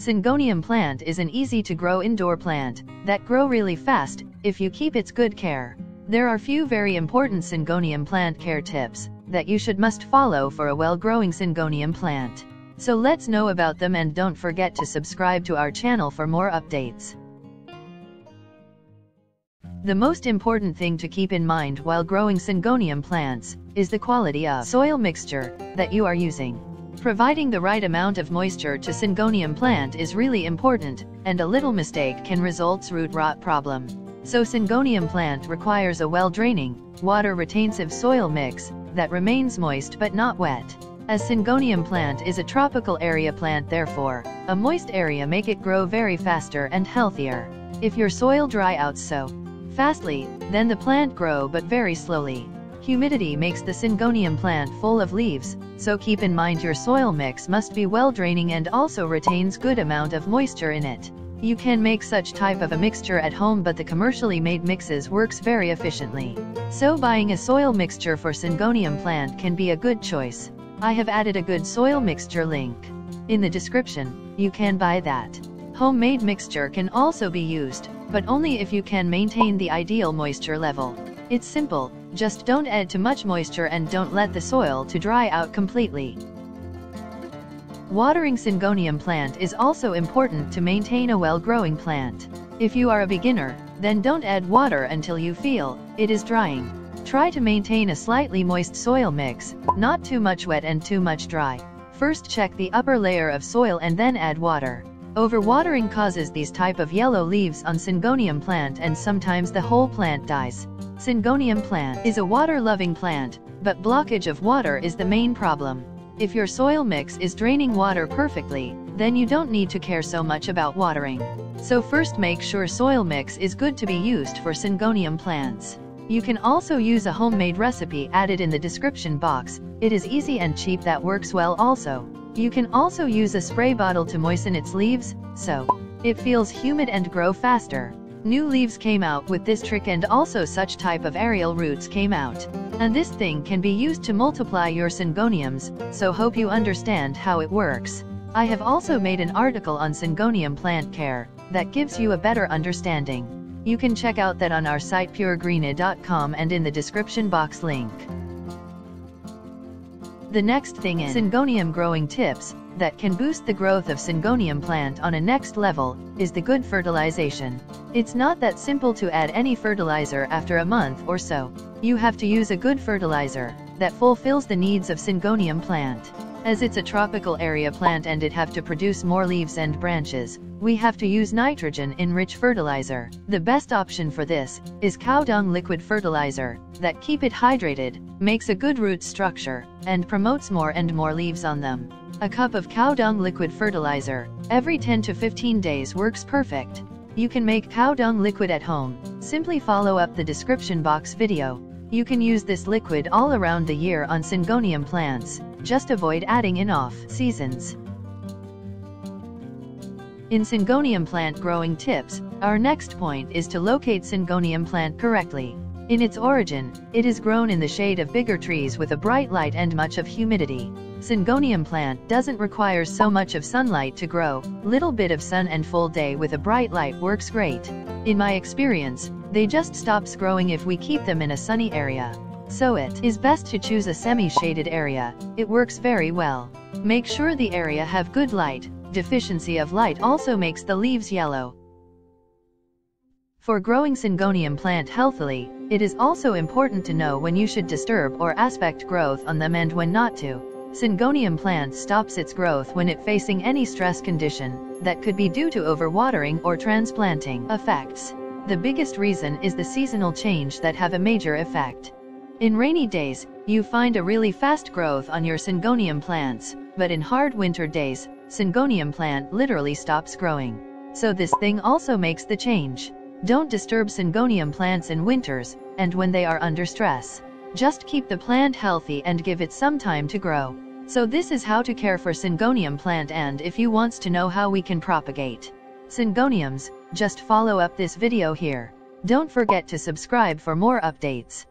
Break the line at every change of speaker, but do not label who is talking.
Syngonium plant is an easy-to-grow indoor plant that grow really fast if you keep its good care. There are few very important Syngonium plant care tips that you must follow for a well-growing Syngonium plant. So let's know about them, and don't forget to subscribe to our channel for more updates. The most important thing to keep in mind while growing Syngonium plants is the quality of soil mixture that you are using. Providing the right amount of moisture to Syngonium plant is really important, and a little mistake can result in root rot problem. So Syngonium plant requires a well-draining, water-retentive soil mix that remains moist but not wet. As Syngonium plant is a tropical area plant, therefore, a moist area make it grow very faster and healthier. If your soil dry out so fastly, then the plant grow but very slowly. Humidity makes the Syngonium plant full of leaves, so keep in mind your soil mix must be well draining and also retains good amount of moisture in it. You can make such type of a mixture at home, but the commercially made mixes works very efficiently. So buying a soil mixture for Syngonium plant can be a good choice. I have added a good soil mixture link in the description. You can buy that. Homemade mixture can also be used, but only if you can maintain the ideal moisture level. It's simple, just don't add too much moisture and don't let the soil to dry out completely. Watering Syngonium plant is also important to maintain a well-growing plant. If you are a beginner, then don't add water until you feel it is drying. Try to maintain a slightly moist soil mix, not too much wet and too much dry. First check the upper layer of soil and then add water. Overwatering causes these type of yellow leaves on Syngonium plant, and sometimes the whole plant dies. Syngonium plant is a water-loving plant, but blockage of water is the main problem. If your soil mix is draining water perfectly, then you don't need to care so much about watering. So first make sure soil mix is good to be used for Syngonium plants. You can also use a homemade recipe added in the description box. It is easy and cheap, that works well also. You can also use a spray bottle to moisten its leaves, so it feels humid and grow faster. New leaves came out with this trick, and also such type of aerial roots came out. And this thing can be used to multiply your Syngoniums, so hope you understand how it works. I have also made an article on Syngonium plant care that gives you a better understanding. You can check out that on our site puregreeny.com and in the description box link. The next thing in Syngonium growing tips that can boost the growth of Syngonium plant on a next level is the good fertilization. It's not that simple to add any fertilizer after a month or so. You have to use a good fertilizer that fulfills the needs of Syngonium plant. As it's a tropical area plant and it have to produce more leaves and branches, we have to use nitrogen-enriched fertilizer. The best option for this is cow dung liquid fertilizer that keep it hydrated, makes a good root structure, and promotes more and more leaves on them. A cup of cow dung liquid fertilizer every 10 to 15 days works perfect. You can make cow dung liquid at home. Simply follow up the description box video. You can use this liquid all around the year on Syngonium plants. Just avoid adding in off seasons. In Syngonium plant growing tips, our next point is to locate Syngonium plant correctly. In its origin, it is grown in the shade of bigger trees with a bright light and much of humidity. Syngonium plant doesn't require so much of sunlight to grow. Little bit of sun and full day with a bright light works great. In my experience, they just stops growing if we keep them in a sunny area. So it is best to choose a semi-shaded area. It works very well. Make sure the area have good light. Deficiency of light also makes the leaves yellow. For growing Syngonium plant healthily, it is also important to know when you should disturb or aspect growth on them and when not to. Syngonium plant stops its growth when it facing any stress condition that could be due to overwatering or transplanting effects. The biggest reason is the seasonal change that have a major effect. In rainy days, you find a really fast growth on your Syngonium plants, but in hard winter days, Syngonium plant literally stops growing. So this thing also makes the change. Don't disturb Syngonium plants in winters, and when they are under stress. Just keep the plant healthy and give it some time to grow. So this is how to care for Syngonium plant, and if you wants to know how we can propagate Syngoniums, just follow up this video here. Don't forget to subscribe for more updates.